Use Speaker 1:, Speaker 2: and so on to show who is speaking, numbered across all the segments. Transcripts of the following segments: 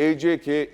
Speaker 1: AJK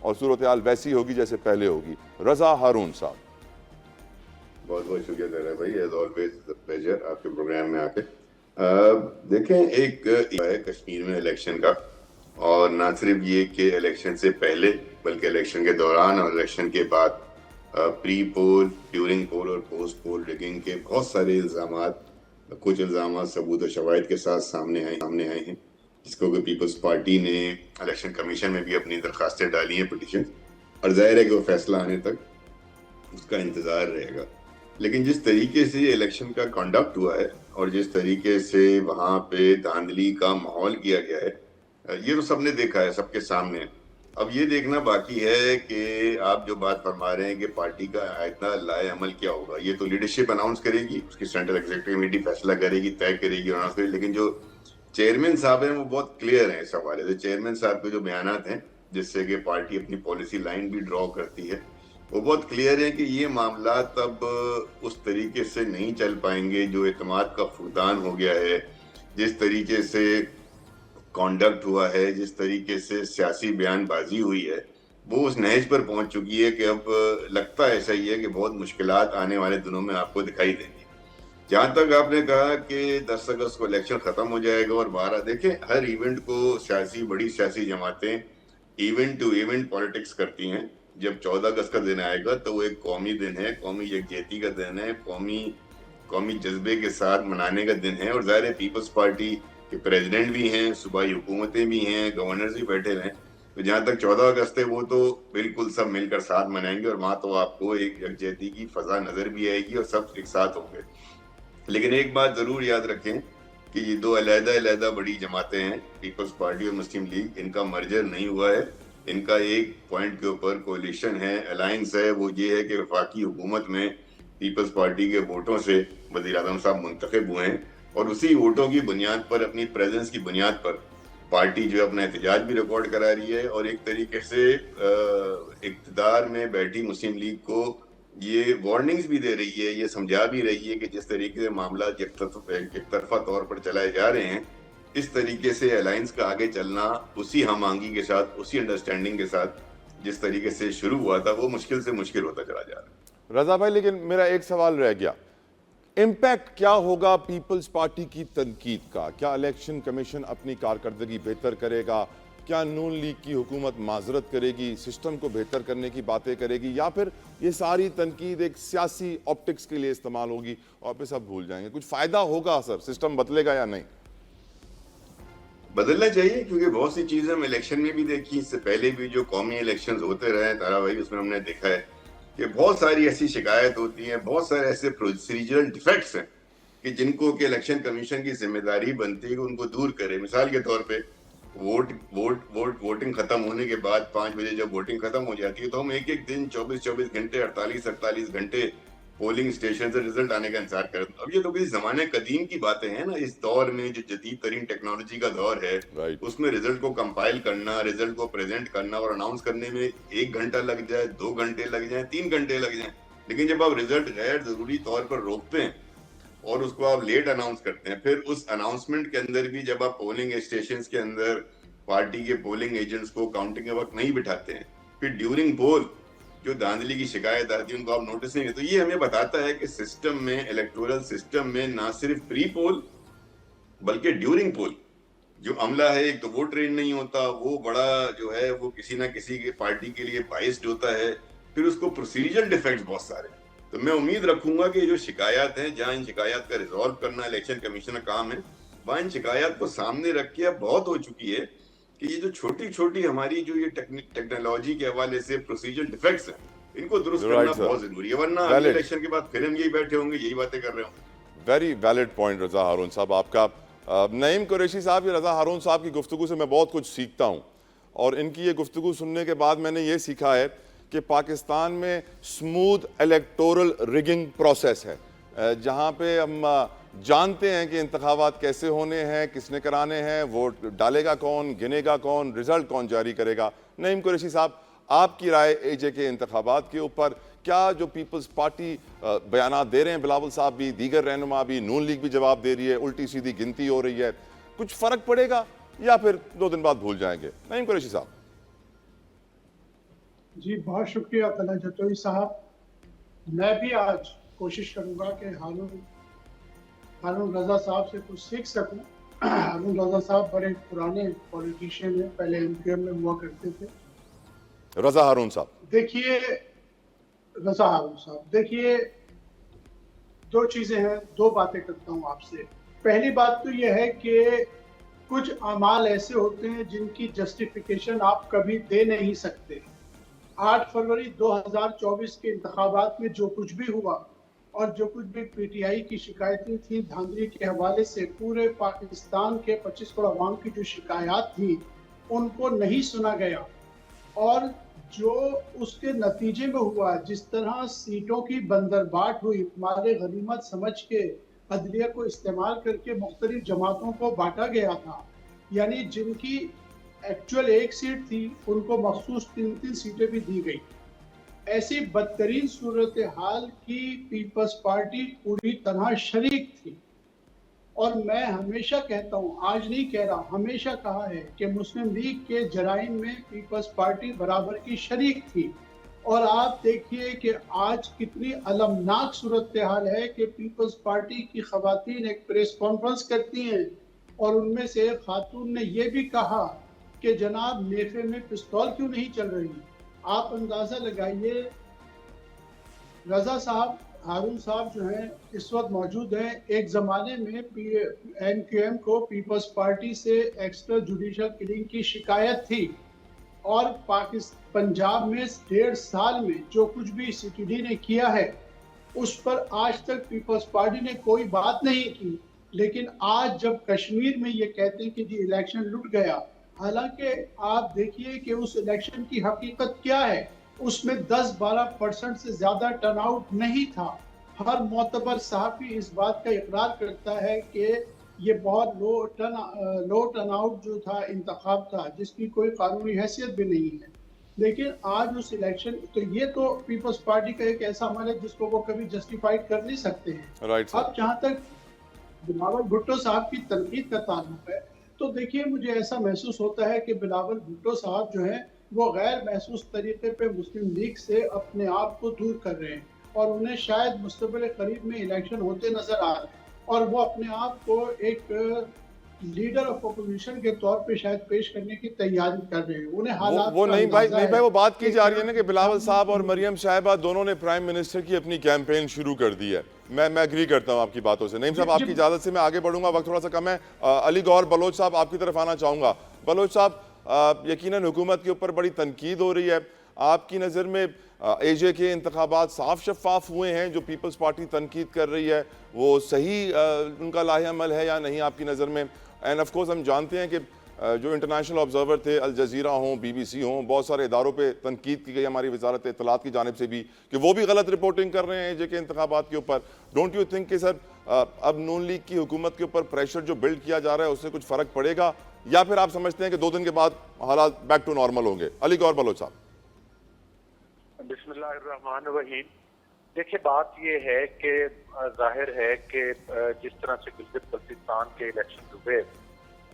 Speaker 1: اور صورتحال ویسی ہوگی جیسے پہلے ہوگی. رضا ہارون صاحب.
Speaker 2: بہت بہت شکریہ طاہر بھائی, ایز آلویز پلیجر آپ کے پروگرام میں آ کے. دیکھیں, ایک ہے کشمیر میں الیکشن کا, اور نہ صرف یہ کہ الیکشن سے پہلے بلکہ الیکشن کے دوران اور الیکشن کے بعد پری پول, ڈیورنگ پول اور پوسٹ پول ریگنگ کے بہت سارے الزامات, کچھ الزامات ثبوت و شواہد کے ساتھ سامنے آئے ہیں, جس کو کہ پیپلز پارٹی نے الیکشن کمیشن میں بھی اپنی درخواستیں ڈالی ہیں, پٹیشن, اور ظاہر ہے کہ وہ فیصلہ آنے تک اس کا انتظار رہے گا. لیکن جس طریقے سے یہ الیکشن کا کنڈکٹ ہوا ہے اور جس طریقے سے وہاں پہ دھاندلی کا ماحول کیا گیا ہے, یہ تو سب نے دیکھا ہے, سب کے سامنے. اب یہ دیکھنا باقی ہے کہ آپ جو بات فرما رہے ہیں کہ پارٹی کا آئندہ لائے عمل کیا ہوگا, یہ تو لیڈرشپ اناؤنس کرے گی, اس کی سینٹرل ایگزیکٹو کمیٹی فیصلہ کرے گی, طے کرے گی, اناؤنس کرے گی. لیکن جو چیئرمین صاحب ہیں وہ بہت کلیئر ہیں اس حوالے سے. چیئرمین صاحب کے جو بیانات ہیں جس سے کہ پارٹی اپنی پالیسی لائن بھی ڈرا کرتی ہے, وہ بہت کلیئر ہے کہ یہ معاملات اب اس طریقے سے نہیں چل پائیں گے. جو اعتماد کا فقدان ہو گیا ہے, جس طریقے سے کانڈکٹ ہوا ہے, جس طریقے سے سیاسی بیان بازی ہوئی ہے, وہ اس نہج پر پہنچ چکی ہے کہ اب لگتا ایسا ہی ہے کہ بہت مشکلات آنے والے دنوں میں آپ کو دکھائی دیں گی. جہاں تک آپ نے کہا کہ 10 اگست کو الیکشن ختم ہو جائے گا اور 12, دیکھیں ہر ایونٹ کو بڑی سیاسی جماعتیں ایونٹ ٹو ایونٹ پالیٹکس کرتی ہیں. جب 14 اگست کا دن آئے گا تو وہ ایک قومی دن ہے, قومی یکجہتی کا دن ہے, قومی جذبے کے ساتھ منانے کا دن ہے. اور ظاہر ہے پیپلز پارٹی کے پریزیڈنٹ بھی ہیں, صوبائی حکومتیں بھی ہیں, گورنرز بھی بیٹھے ہیں, تو جہاں تک 14 اگست ہے وہ تو بالکل سب مل کر ساتھ منائیں گے, اور وہاں تو آپ کو ایک یکجہتی کی فضا نظر بھی آئے گی اور سب ایک ساتھ ہوں گے. لیکن ایک بات ضرور یاد رکھیں کہ یہ 2 علیحدہ بڑی جماعتیں ہیں, پیپلز پارٹی اور مسلم لیگ, ان کا مرجر نہیں ہوا ہے. ان کا ایک پوائنٹ کے اوپر کولیشن ہے, الائنس ہے. وہ یہ ہے کہ وفاقی حکومت میں پیپلز پارٹی کے ووٹوں سے وزیر اعظم صاحب منتخب ہوئے ہیں, اور اسی ووٹوں کی بنیاد پر, اپنی پریزنس کی بنیاد پر پارٹی جو اپنا احتجاج بھی ریکارڈ کرا رہی ہے, اور ایک طریقے سے اقتدار میں بیٹھی مسلم لیگ کو یہ وارننگز بھی دے رہی ہے, یہ سمجھا بھی رہی ہے کہ جس طریقے سے معاملات ایک طرفہ طور پر چلائے جا رہے ہیں, اس طریقے سے الائنس کا آگے چلنا اسی ہم آہنگی کے ساتھ, اسی انڈرسٹینڈنگ کے ساتھ جس طریقے سے شروع ہوا تھا, وہ مشکل سے مشکل ہوتا چلا جا رہا ہے.
Speaker 1: رضا بھائی, لیکن میرا ایک سوال رہ گیا, امپیکٹ کیا ہوگا پیپلز پارٹی کی تنقید کا؟ کیا الیکشن کمیشن اپنی کارکردگی بہتر کرے گا؟ کیا نون لیگ کی حکومت معذرت کرے گی, سسٹم کو بہتر کرنے کی باتیں کرے گی, یا پھر یہ ساری تنقید ایک سیاسی آپٹکس کے لیے استعمال ہوگی اور پھر سب بھول جائیں گے؟ کچھ فائدہ ہوگا سر؟ سسٹم بدلے گا یا نہیں؟
Speaker 2: بدلنا چاہیے, کیونکہ بہت سی چیزیں ہم الیکشن میں بھی دیکھی, اس سے پہلے بھی جو قومی الیکشنز ہوتے رہے تارا بھائی, اس میں ہم نے دیکھا ہے کہ بہت ساری ایسی شکایت ہوتی ہیں, بہت سارے ایسے پروسیجرل ڈیفیکٹس ہیں کہ جن کو کہ الیکشن کمیشن کی ذمہ داری بنتی ہے کہ ان کو دور کرے. مثال کے طور پہ ووٹنگ ختم ہونے کے بعد 5 بجے جب ووٹنگ ختم ہو جاتی ہے تو ہم ایک دن 24 گھنٹے 48 گھنٹے پولنگ اسٹیشن سے رزلٹ آنے کا انتظار کرتے ہیں. اب یہ تو کسی زمانے قدیم کی باتیں ہیں نا. اس دور میں جو جدید ترین ٹیکنالوجی کا دور ہے, اس میں رزلٹ کو کمپائل کرنا, رزلٹ کو پریزنٹ کرنا اور اناؤنس کرنے میں 1 گھنٹہ لگ جائے, 2 گھنٹے لگ جائیں, 3 گھنٹے لگ جائیں. لیکن جب آپ رزلٹ غیر ضروری طور پر روکتے ہیں اور اس کو آپ لیٹ اناؤنس کرتے ہیں, پھر اس اناؤنسمنٹ کے اندر بھی جب آپ پولنگ اسٹیشنز کے اندر پارٹی کے پولنگ ایجنٹس کو کاؤنٹنگ کے وقت نہیں بٹھاتے ہیں, پھر ڈیورنگ پول جو دھاندلی کی شکایت آتی ہے ان کو آپ نوٹس نہیں کرتے, تو یہ ہمیں بتاتا ہے کہ سسٹم میں, الیکٹورل سسٹم میں نہ صرف پری پول بلکہ ڈیورنگ پول جو عملہ ہے, ایک تو وہ ٹرین نہیں ہوتا, وہ بڑا جو ہے وہ کسی نہ کسی کے پارٹی کے لیے بائسڈ ہوتا ہے, پھر اس کو پروسیجرل ڈیفیکٹس بہت سارے. تو میں امید رکھوں گا کہ جو شکایات ہیں, جہاں ان شکایات کا ریزالو کرنا الیکشن کمیشن کا کام ہے, وہاں ان شکایات کو سامنے رکھ کے اب بہت ہو چکی ہے کہ یہ جو چھوٹی ہماری جو یہ ٹیکنالوجی کے حوالے سے پروسیجر ڈیفیکٹس ہیں, ان کو درست کرنا بہت ضروری ہے, ورنہ الیکشن کے بعد پھر ہم یہی بیٹھے ہوں گے, یہی باتیں کر رہے ہوں.
Speaker 1: ویری ویلڈ پوائنٹ رضا ہارون صاحب آپ کا. نعیم قریشی صاحب, یہ رضا ہارون صاحب کی گفتگو سے میں بہت کچھ سیکھتا ہوں, اور ان کی یہ گفتگو سننے کے بعد میں نے یہ سیکھا ہے کہ پاکستان میں سموتھ الیکٹورل ریگنگ پروسیس ہے, جہاں پہ ہم جانتے ہیں کہ انتخابات کیسے ہونے ہیں, کس نے کرانے ہیں, ووٹ ڈالے گا کون, گنے گا کون, رزلٹ کون جاری کرے گا. نعیم قریشی صاحب, آپ کی رائے اے جے کے انتخابات کے اوپر, کیا جو پیپلز پارٹی بیانات دے رہے ہیں, بلاول صاحب بھی, دیگر رہنما بھی, نون لیگ بھی جواب دے رہی ہے, الٹی سیدھی گنتی ہو رہی ہے, کچھ فرق پڑے گا یا پھر 2 دن بعد بھول جائیں گے؟ نعیم قریشی صاحب.
Speaker 3: جی بہت شکریہ طلعت جتوئی صاحب. میں بھی آج کوشش کروں گا کہ ہارون رضا صاحب سے کچھ سیکھ سکوں. ہارون رضا صاحب بڑے پرانے پولیٹیشین ہیں, پہلے MQM میں ہوا کرتے تھے.
Speaker 1: رضا ہارون صاحب.
Speaker 3: دیکھیے رضا ہارون صاحب, دیکھیے 2 چیزیں ہیں, 2 باتیں کرتا ہوں آپ سے. پہلی بات تو یہ ہے کہ کچھ اعمال ایسے ہوتے ہیں جن کی جسٹیفیکیشن آپ کبھی دے نہیں سکتے. 8 فروری 2024 کے انتخابات میں جو کچھ بھی ہوا اور جو کچھ بھی PTI کی شکایتیں تھیں دھاندلی کے حوالے سے, پورے پاکستان کے 25 کروڑ عوام کی جو شکایات تھیں ان کو نہیں سنا گیا. اور جو اس کے نتیجے میں ہوا, جس طرح سیٹوں کی بندرباٹ ہوئی, مال غنیمت سمجھ کے عدلیہ کو استعمال کر کے مختلف جماعتوں کو بانٹا گیا تھا, یعنی جن کی ایکچوئل 1 سیٹ تھی ان کو مخصوص 3 سیٹیں بھی دی گئی. ایسی بدترین صورتحال کی پیپلز پارٹی پوری طرح شریک تھی. اور میں ہمیشہ کہتا ہوں, آج نہیں کہہ رہا, ہمیشہ کہا ہے کہ مسلم لیگ کے جرائم میں پیپلز پارٹی برابر کی شریک تھی. اور آپ دیکھیے کہ آج کتنی المناک صورتحال ہے کہ پیپلز پارٹی کی خواتین ایک پریس کانفرنس کرتی ہیں اور ان میں سے ایک خاتون نے یہ بھی کہا کہ جناب نیفے میں پستول کیوں نہیں چل رہی. آپ اندازہ لگائیے, رضا صاحب, ہارون صاحب جو ہیں اس وقت موجود ہیں, ایک زمانے میں MQM کو پیپلز پارٹی سے ایکسٹرا جوڈیشل کلنگ کی شکایت تھی, اور پنجاب میں 1.5 سال میں جو کچھ بھی CTD نے کیا ہے اس پر آج تک پیپلز پارٹی نے کوئی بات نہیں کی. لیکن آج جب کشمیر میں یہ کہتے ہیں کہ جی الیکشن لٹ گیا, حالانکہ آپ دیکھیے کہ اس الیکشن کی حقیقت کیا ہے, اس میں 10-12% سے زیادہ ٹرن آؤٹ نہیں تھا. ہر معتبر صحافی اس بات کا اقرار کرتا ہے کہ یہ بہت لو ٹرن آؤٹ جو تھا انتخاب تھا, جس کی کوئی قانونی حیثیت بھی نہیں ہے. لیکن آج اس الیکشن, تو یہ تو پیپلز پارٹی کا ایک ایسا عمل ہے جس کو وہ کبھی جسٹیفائیڈ کر نہیں سکتے ہیں. اب جہاں تک بلاول بھٹو صاحب کی تنقید کا تعلق ہے, تو دیکھیے مجھے ایسا محسوس ہوتا ہے کہ بلاول بھٹو صاحب جو ہیں وہ غیر محسوس طریقے پہ مسلم لیگ سے اپنے آپ کو دور کر رہے ہیں, اور انہیں شاید مستقبل قریب میں الیکشن ہوتے نظر آ رہے ہیں, اور وہ اپنے آپ کو ایک لیڈر آف اپوزیشن کے طور پہ شاید پیش کرنے کی تیاری کر رہے ہیں. انہیں حالات
Speaker 1: وہ
Speaker 3: کا
Speaker 1: نہیں
Speaker 3: اندازہ
Speaker 1: بھائی,
Speaker 3: ہے
Speaker 1: وہ بات کی جا رہی ہے نا کہ بلاول صاحب اور مریم صاحبہ دونوں نے پرائم منسٹر کی اپنی کیمپین شروع کر دی ہے. میں ایگری کرتا ہوں آپ کی باتوں سے. نعیم صاحب آپ کی اجازت سے میں آگے بڑھوں گا, وقت تھوڑا سا کم ہے. علی گور بلوچ صاحب آپ کی طرف آنا چاہوں گا. بلوچ صاحب, یقیناً حکومت کے اوپر بڑی تنقید ہو رہی ہے. آپ کی نظر میں AJ کے انتخابات صاف شفاف ہوئے ہیں؟ جو پیپلز پارٹی تنقید کر رہی ہے وہ صحیح ان کا لاہ عمل ہے یا نہیں آپ کی نظر میں؟ اینڈ آف کورس ہم جانتے ہیں کہ جو انٹرنیشنل آبزرور تھے, الجزیرہ ہوں, BBC ہوں, بہت سارے اداروں پہ تنقید کی گئی ہماری وزارت اطلاعات کی جانب سے بھی کہ وہ بھی غلط رپورٹنگ کر رہے ہیں AJ کے انتخابات کے اوپر. ڈونٹ یو تھنک کہ سر اب نون لیگ کی حکومت کے اوپر پریشر جو بلڈ کیا جا رہا ہے اس سے کچھ فرق پڑے گا, یا پھر آپ سمجھتے ہیں کہ 2 دن کے بعد حالات بیک ٹو نارمل ہوں گے؟ علی گور بلوچ صاحب.
Speaker 4: بسم اللہ الرحمن الرحیم. دیکھیے بات یہ ہے کہ ظاہر ہے کہ جس طرح سے گلگت بلتستان کے الیکشن ہوئے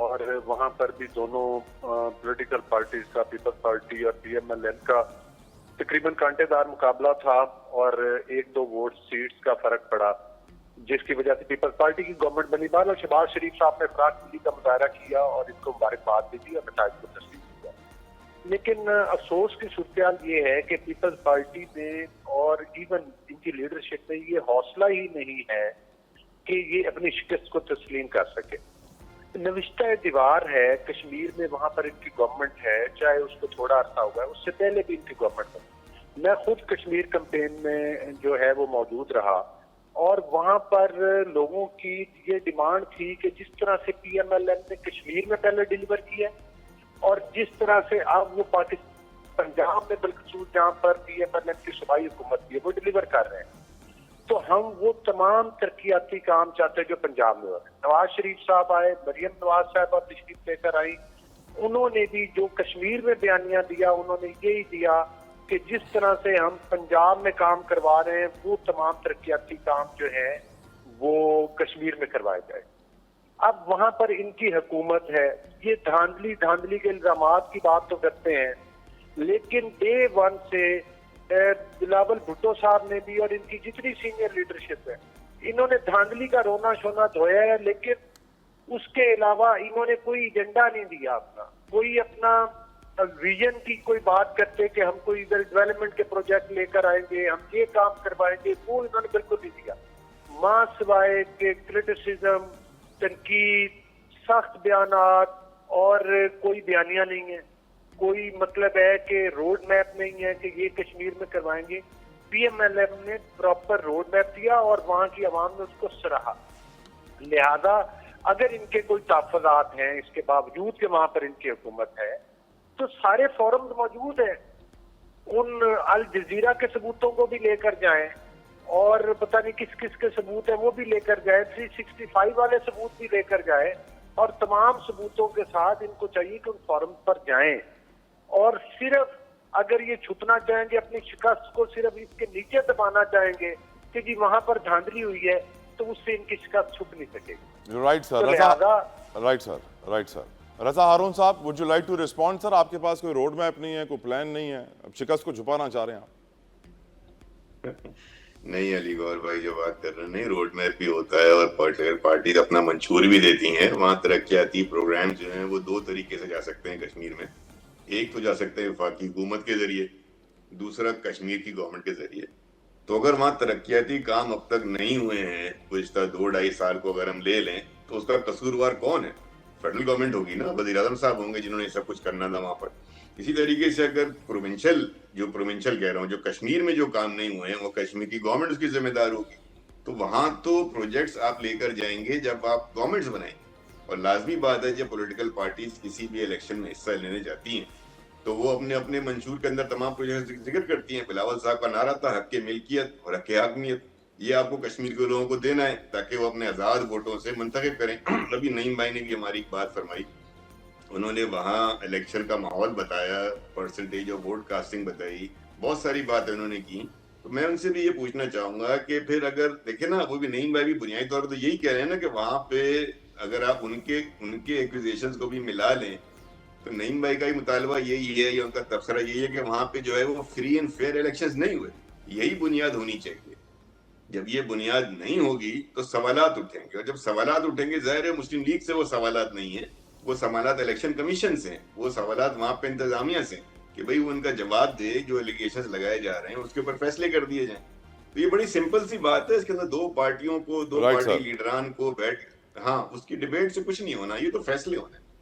Speaker 4: اور وہاں پر بھی دونوں پولیٹیکل پارٹیز کا, پیپلز پارٹی اور PMLN کا تقریباً کانٹے دار مقابلہ تھا اور 1-2 ووٹ سیٹس کا فرق پڑا, جس کی وجہ سے پیپلز پارٹی کی گورنمنٹ بنی. بعد میں شہباز شریف صاحب نے افراط مندی کا مظاہرہ کیا اور ان کو مبارکباد بھی دی اور نتائج کو تسلیم کیا. لیکن افسوس کی صورتحال یہ ہے کہ پیپلز پارٹی میں اور ایون ان کی لیڈرشپ میں یہ حوصلہ ہی نہیں ہے کہ یہ اپنی شکست کو تسلیم کر سکے. نوشتہ دیوار ہے کشمیر میں, وہاں پر ان کی گورنمنٹ ہے, چاہے اس کو تھوڑا عرصہ ہوا ہے, اس سے پہلے بھی ان کی گورنمنٹ ہے. میں خود کشمیر کمپین میں جو ہے وہ موجود رہا اور وہاں پر لوگوں کی یہ ڈیمانڈ تھی کہ جس طرح سے PMLN نے کشمیر میں پہلے ڈیلیور کیا اور جس طرح سے اب وہ پنجاب میں بالخصوص جہاں پر PMLN کی صوبائی حکومت کی ہے وہ ڈیلیور کر رہے ہیں, تو ہم وہ تمام ترقیاتی کام چاہتے ہیں جو پنجاب میں ہو رہے ہیں. نواز شریف صاحب آئے, مریم نواز صاحبہ تشریف لے کر آئی, انہوں نے بھی جو کشمیر میں بیانیہ دیا انہوں نے یہی دیا کہ جس طرح سے ہم پنجاب میں کام کروا رہے ہیں وہ تمام ترقیاتی کام جو ہیں وہ کشمیر میں کروائے جائے. اب وہاں پر ان کی حکومت ہے, یہ دھاندلی کے الزامات کی بات تو کرتے ہیں, لیکن ڈے ون سے بلاول بھٹو صاحب نے بھی اور ان کی جتنی سینئر لیڈرشپ ہے, انہوں نے دھاندلی کا رونا شونا دھویا ہے, لیکن اس کے علاوہ انہوں نے کوئی ایجنڈا نہیں دیا اپنا, کوئی اپنا ویژن کی کوئی بات کرتے کہ ہم کوئی ادھر ڈیولپمنٹ کے پروجیکٹ لے کر آئیں گے, ہم یہ کام کروائیں گے, وہ انہوں نے بالکل نہیں دیا. ماں سوائے کہ کرٹیسزم, تنقید, سخت بیانات اور کوئی بیانیہ نہیں ہے, کوئی مطلب ہے کہ روڈ میپ نہیں ہے کہ یہ کشمیر میں کروائیں گے. پی ایم ایل ایم نے پراپر روڈ میپ دیا اور وہاں کی عوام نے اس کو سراہا. لہذا اگر ان کے کوئی تحفظات ہیں اس کے باوجود کہ وہاں پر ان کی حکومت ہے, تو سارے فورمز موجود ہیں, ان الجزیرہ کے ثبوتوں کو بھی لے کر جائیں اور پتہ نہیں کس کس کے ثبوت ہیں وہ بھی لے کر جائیں, 365 والے ثبوت بھی لے کر جائیں, اور تمام ثبوتوں کے ساتھ ان کو چاہیے کہ ان فورم پر جائیں, اور صرف اگر یہ چھپنا چاہیں گے, اپنی شکست کو صرف اس کے نیچے دبانا چاہیں گے کہ جی وہاں پر دھاندلی ہوئی ہے, تو اس سے ان کی شکست چھپ نہیں سکے گی.
Speaker 1: Right sir, right sir. Raza Haroon صاحب, would you like to respond sir? آپ کے پاس کوئی روڈ میپ نہیں ہے, کوئی پلان نہیں ہے, اب شکست کو چھپانا چاہ رہے ہیں آپ؟
Speaker 2: نہیں علی گور بھائی جو بات کر رہے ہیں, نہیں روڈ میپ بھی ہوتا ہے اور پارٹیز اپنا منشور بھی دیتی ہیں. وہاں ترقیاتی پروگرام جو ہیں وہ دو طریقے سے جا سکتے ہیں کشمیر میں. ایک تو جا سکتے ہیں وفاقی حکومت کے ذریعے, دوسرا کشمیر کی گورنمنٹ کے ذریعے. تو اگر وہاں ترقیاتی کام اب تک نہیں ہوئے ہیں گزشتہ 2-2.5 سال کو اگر ہم لے لیں, تو اس کا قصوروار کون ہے؟ فیڈرل گورنمنٹ ہوگی نا, وزیر اعظم صاحب ہوں گے جنہوں نے سب کچھ کرنا تھا وہاں پر. اسی طریقے سے اگر پروونشل کہہ رہا ہوں, جو کشمیر میں جو کام نہیں ہوئے ہیں وہ کشمیر کی گورنمنٹ اس کی ذمہ دار ہوگی. تو وہاں تو پروجیکٹس آپ لے کر جائیں گے جب آپ گورنمنٹس بنائیں گے, اور لازمی بات ہے جب پولیٹیکل پارٹیز کسی بھی الیکشن میں حصہ لینے جاتی ہیں تو وہ اپنے اپنے منشور کے اندر تمام پروجیکٹس ذکر کرتی ہیں. بلاول صاحب کا نعرہ تھا حق ملکیت اور حق حاکمیت, یہ آپ کو کشمیر کے لوگوں کو دینا ہے تاکہ وہ اپنے آزاد ووٹوں سے منتخب کریں. ابھی نعیم بھائی نے بھی ہماری ایک بات فرمائی, انہوں نے وہاں الیکشن کا ماحول بتایا, پرسنٹیج آف ووٹ کاسٹنگ بتائی, بہت ساری باتیں انہوں نے کی. تو میں ان سے بھی یہ پوچھنا چاہوں گا کہ پھر اگر دیکھیں نا, وہ بھی نعیم بھائی بھی بنیادی طور پر تو یہی کہہ رہے ہیں نا کہ وہاں پہ اگر آپ ان کے ایکوزیشنز کو بھی ملا لیں, تو نعیم بھائی کا ہی مطالبہ یہی ہے یا ان کا تبصرہ یہی ہے کہ وہاں پہ جو ہے وہ فری اینڈ فیئر الیکشنز نہیں ہوئے. یہی بنیاد ہونی چاہیے. جب یہ بنیاد نہیں ہوگی تو سوالات اٹھیں گے, اور جب سوالات اٹھیں گے ظاہر ہے مسلم لیگ سے وہ سوالات نہیں ہیں, وہ سوالات الیکشن کمیشن سے ہیں, وہ سوالات وہاں پہ انتظامیہ سے کہ بھئی وہ ان کا جواب دے, جو الیگیشنز لگائے جا رہے ہیں اس کے اوپر فیصلے کر دیے جائیں. تو یہ بڑی سمپل سی بات ہے, اس کے اندر دو پارٹیوں کو, دو پارٹی لیڈران کو بیٹھ, ہاں اس کی ڈیبیٹ سے کچھ نہیں ہونا, یہ تو فیصلے ہونے.